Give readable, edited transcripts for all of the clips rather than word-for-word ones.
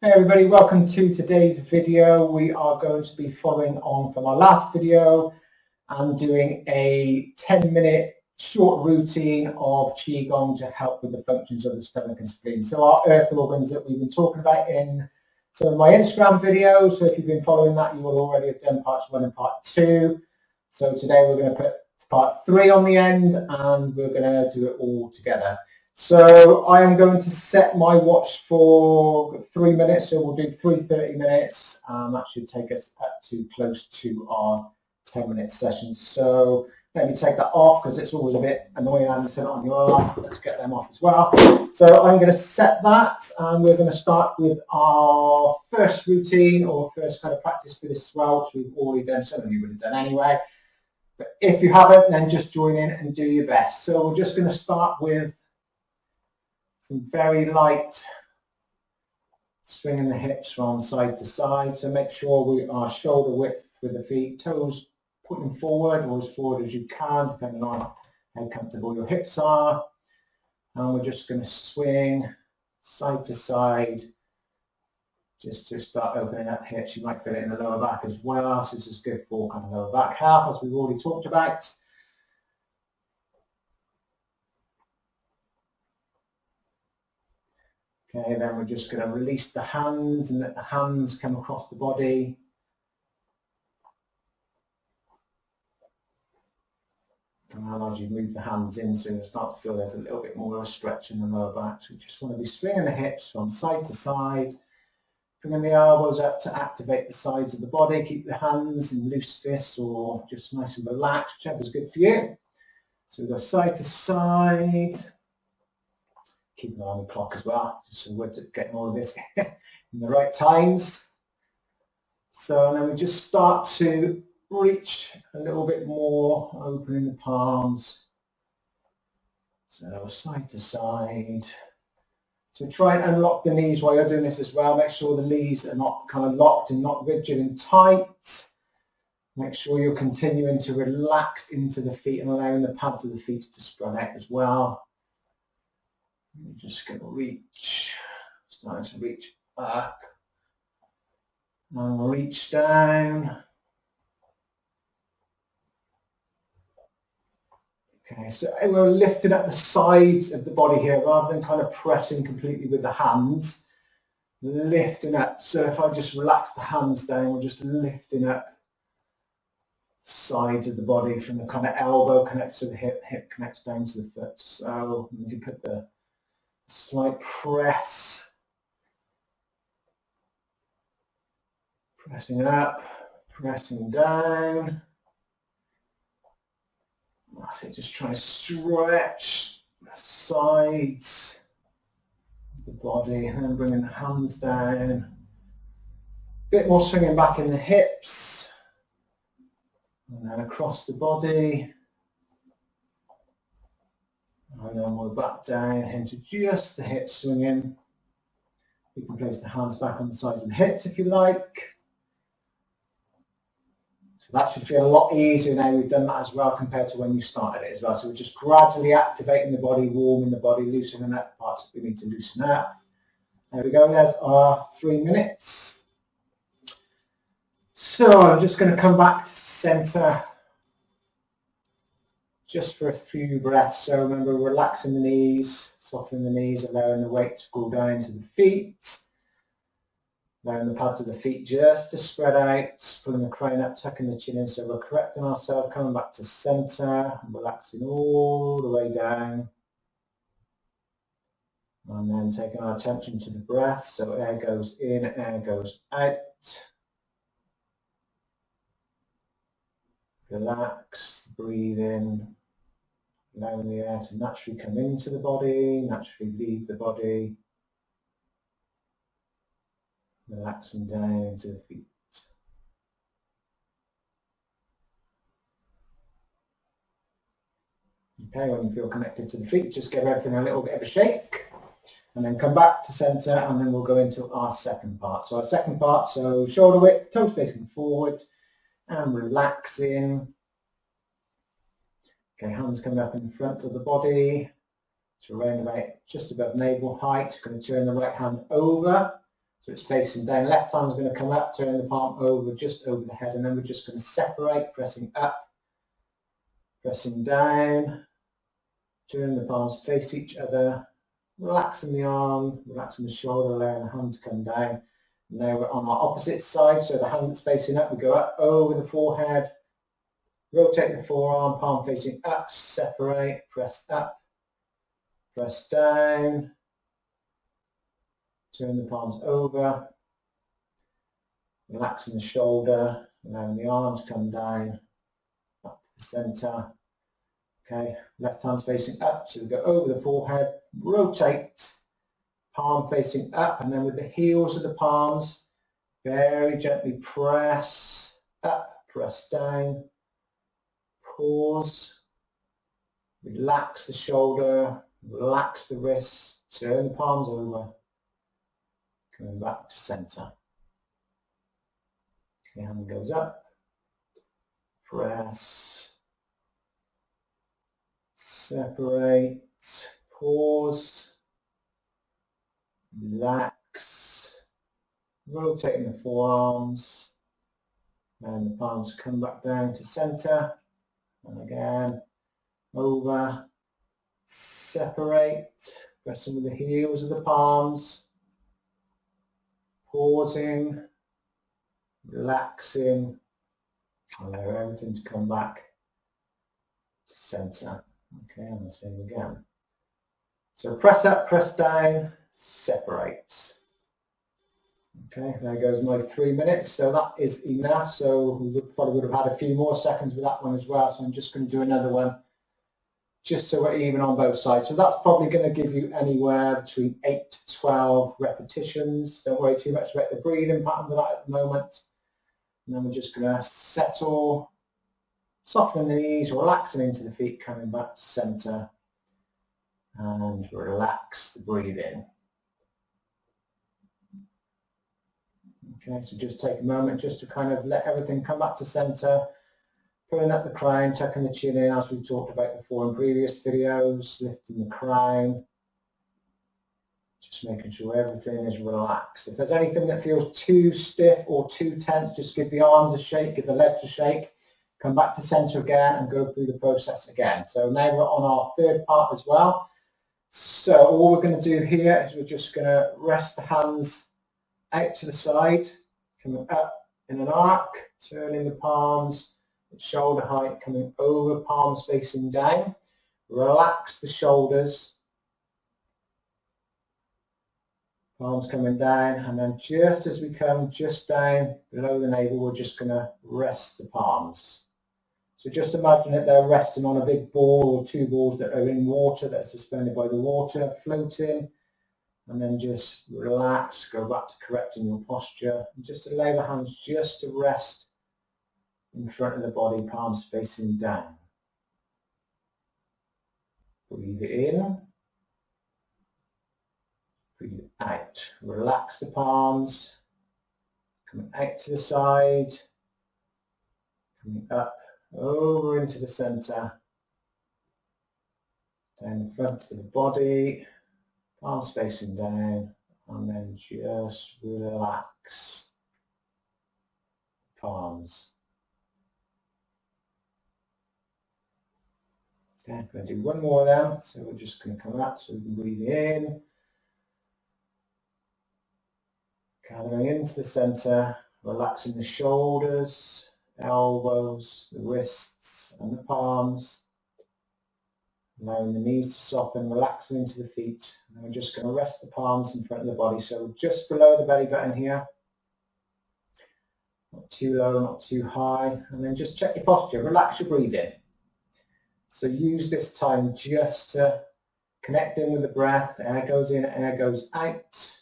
Hey everybody, welcome to today's video. We are going to be following on from our last video and doing a 10-minute short routine of Qigong to help with the functions of the stomach and spleen. So our earth organs that we've been talking about in some of my Instagram videos. So if you've been following that, you will already have done parts 1 and part 2. So today we're going to put part 3 on the end and we're going to do it all together. So I am going to set my watch for 3 minutes, so we'll do 30 minutes. That should take us up to close to our 10-minute session. So let me take that off because it's always a bit annoying having to set it on your arm. Let's get them off as well. So I'm going to set that and we're going to start with our first routine or first kind of practice for this as well, which we've already done. Some of you would have done anyway. But if you haven't, then just join in and do your best. So we're just going to start with some very light swinging the hips from side to side. So make sure we are shoulder width with the feet, toes pointing forward or as forward as you can, depending on how comfortable your hips are. And we're just going to swing side to side just to start opening up hips. You might feel it in the lower back as well. So this is good for kind of lower back half, as we've already talked about. Okay, then we're just going to release the hands and let the hands come across the body. And as you move the hands in, so you start to feel there's a little bit more of a stretch in the lower back. So we just want to be swinging the hips from side to side, bringing the elbows up to activate the sides of the body. Keep the hands in loose fists or just nice and relaxed, whichever's good for you. So we go side to side. Keep an eye on the clock as well, just so we're getting all of this in the right times. So then we just start to reach a little bit more, opening the palms. So side to side. So try and unlock the knees while you're doing this as well. Make sure the knees are not kind of locked and not rigid and tight. Make sure you're continuing to relax into the feet and allowing the pads of the feet to spread out as well. You're just going to reach, starting to reach back and reach down. Okay, so we're lifting up the sides of the body here rather than kind of pressing completely with the hands. Lifting up. So if I just relax the hands down, we're just lifting up the sides of the body from the kind of elbow connects to the hip, hip connects down to the foot. So you can put the slight press, pressing up, pressing down. That's it, just try to stretch the sides of the body and then bringing the hands down. A bit more swinging back in the hips and then across the body. And then we're back down into just the hips swinging. You can place the hands back on the sides of the hips if you like. So that should feel a lot easier now we've done that as well compared to when you started it as well. So we're just gradually activating the body, warming the body, loosening up parts that we need to loosen up. There we go, there's our 3 minutes. So I'm just going to come back to center just for a few breaths. So remember, relaxing the knees, softening the knees, allowing the weight to go down to the feet, allowing the pads of the feet just to spread out, pulling the crown up, tucking the chin in. So we're correcting ourselves, coming back to center, and relaxing all the way down. And then taking our attention to the breath. So air goes in, air goes out. Relax, breathe in. Allowing the air to naturally come into the body, naturally leave the body. Relaxing down into the feet. Okay, when you feel connected to the feet, just give everything a little bit of a shake. And then come back to center and then we'll go into our second part. So our second part, so shoulder width, toes facing forward and relaxing. Okay, hands coming up in front of the body, so around about just above navel height. Going to turn the right hand over So it's facing down. Left hand's going to come up, turn the palm over, just over the head, and then we're just going to separate, pressing up, pressing down, turn the palms face each other, relaxing the arm, relaxing the shoulder, allowing the hand to come down. Now we're on our opposite side, so the hand that's facing up, we go up over the forehead, rotate the forearm, palm facing up, separate, press up, press down, turn the palms over, relaxing the shoulder, allowing the arms to come down, back to the centre. Okay, left hand's facing up, so we go over the forehead, rotate, palm facing up, and then with the heels of the palms, very gently press up, press down, pause, relax the shoulder, relax the wrists, turn the palms over, coming back to centre. Okay, hand goes up, press, separate, pause, relax, rotating the forearms, and the palms come back down to centre, and again, over, separate, pressing with the heels of the palms, pausing, relaxing, allow everything to come back to centre. Okay, and the same again. So press up, press down, separate. Okay, there goes my 3 minutes, so that is enough. So we probably would have had a few more seconds with that one as well, so I'm just going to do another one just so we're even on both sides. So that's probably going to give you anywhere between 8 to 12 repetitions. Don't worry too much about the breathing pattern for that at the moment. And then we're just going to settle, soften the knees, relaxing into the feet, coming back to centre, and relax the breathing. Okay, so just take a moment just to kind of let everything come back to centre, pulling up the crown, tucking the chin in as we've talked about before in previous videos, lifting the crown, just making sure everything is relaxed. If there's anything that feels too stiff or too tense, just give the arms a shake, give the legs a shake, come back to centre again and go through the process again. So now we're on our third part as well. So all we're going to do here is we're just going to rest the hands out to the side, coming up in an arc, turning the palms at shoulder height, coming over, palms facing down. Relax the shoulders, palms coming down, and then just as we come just down below the navel, we're just going to rest the palms. So just imagine that they're resting on a big ball or two balls that are in water, that's suspended by the water, floating. And then just relax, go back to correcting your posture. And just allow the hands just to rest in front of the body, palms facing down. Breathe in. Breathe out. Relax the palms. Coming out to the side. Coming up, over into the centre. Down the front of the body. Palms facing down, and then just relax palms. Okay, I'm going to do one more of them. So we're just going to come up so we can breathe in. Gathering into the centre, relaxing the shoulders, elbows, the wrists and the palms. Allowing the knees to soften, relaxing into the feet. And we're just going to rest the palms in front of the body. So just below the belly button here. Not too low, not too high. And then just check your posture. Relax your breathing. So use this time just to connect in with the breath. Air goes in, air goes out.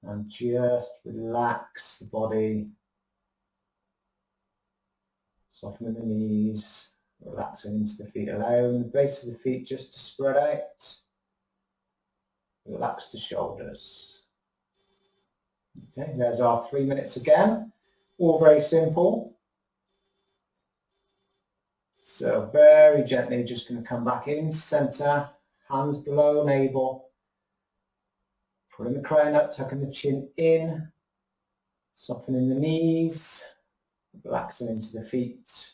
And just relax the body. Softening the knees. Relaxing into the feet, allowing the base of the feet just to spread out. Relax the shoulders. Okay, there's our 3 minutes again. All very simple. So very gently, just going to come back in centre, hands below navel. Pulling the crown up, tucking the chin in, softening the knees, relaxing into the feet,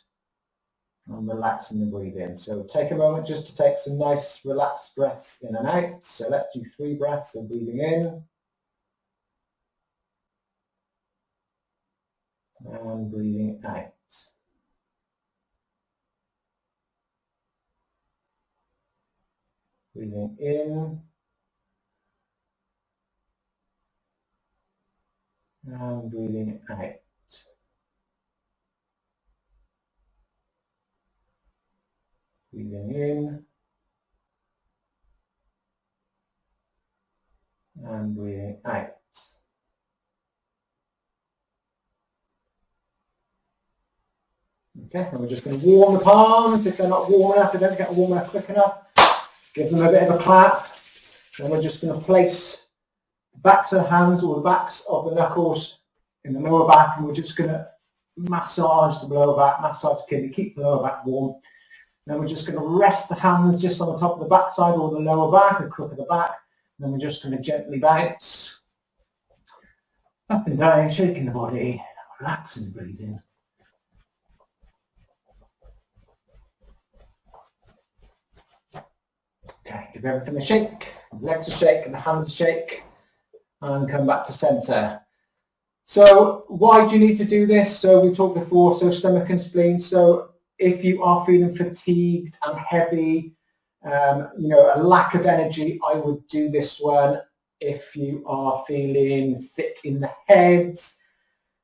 and relaxing the breathing. So take a moment just to take some nice relaxed breaths in and out. So let's do 3 breaths of breathing in and breathing out. Breathing in and breathing out. Breathing in and breathing out. Okay, and we're just going to warm the palms. If they're not warm enough, they don't get warm enough quick enough, give them a bit of a clap. Then we're just going to place the backs of the hands or the backs of the knuckles in the lower back, and we're just going to massage the lower back, massage the kidney, keep the lower back warm. Then we're just going to rest the hands just on the top of the back side or the lower back, the crook of the back. And then we're just going to gently bounce up and down, shaking the body, relaxing the breathing. Okay, give everything a shake, the legs a shake and the hands a shake, and come back to centre. So why do you need to do this? So we talked before, so stomach and spleen. So if you are feeling fatigued and heavy, you know, a lack of energy, I would do this one. If you are feeling thick in the head,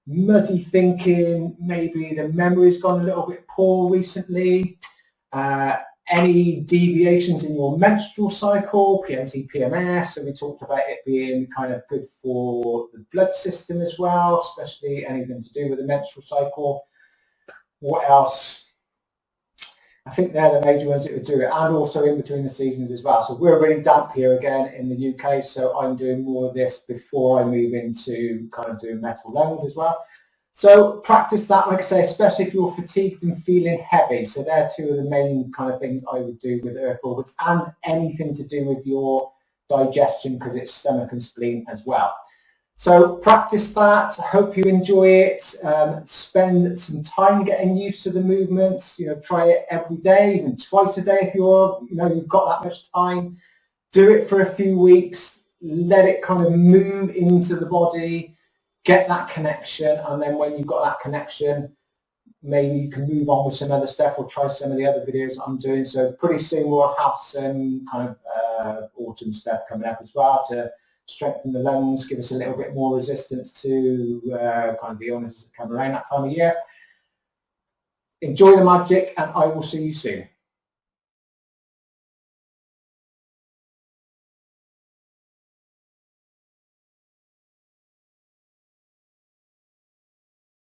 muzzy thinking, maybe the memory's gone a little bit poor recently, any deviations in your menstrual cycle, PMT, PMS, so we talked about it being kind of good for the blood system as well, especially anything to do with the menstrual cycle. What else? I think they're the major ones that would do it, and also in between the seasons as well. So we're really damp here again in the UK, so I'm doing more of this before I move into kind of doing metal lungs as well. So practice that, like I say, especially if you're fatigued and feeling heavy. So they're 2 of the main kind of things I would do with earth orbits, and anything to do with your digestion, because it's stomach and spleen as well. So practice that. Hope you enjoy it. Spend some time getting used to the movements. You know, try it every day, even twice a day if you've got that much time. Do it for a few weeks. Let it kind of move into the body. Get that connection, and then when you've got that connection, maybe you can move on with some other stuff or try some of the other videos I'm doing. So pretty soon we'll have some kind of autumn stuff coming up as well to strengthen the lungs, give us a little bit more resistance to kind of the illnesses that come around that time of year. Enjoy the magic, and I will see you soon.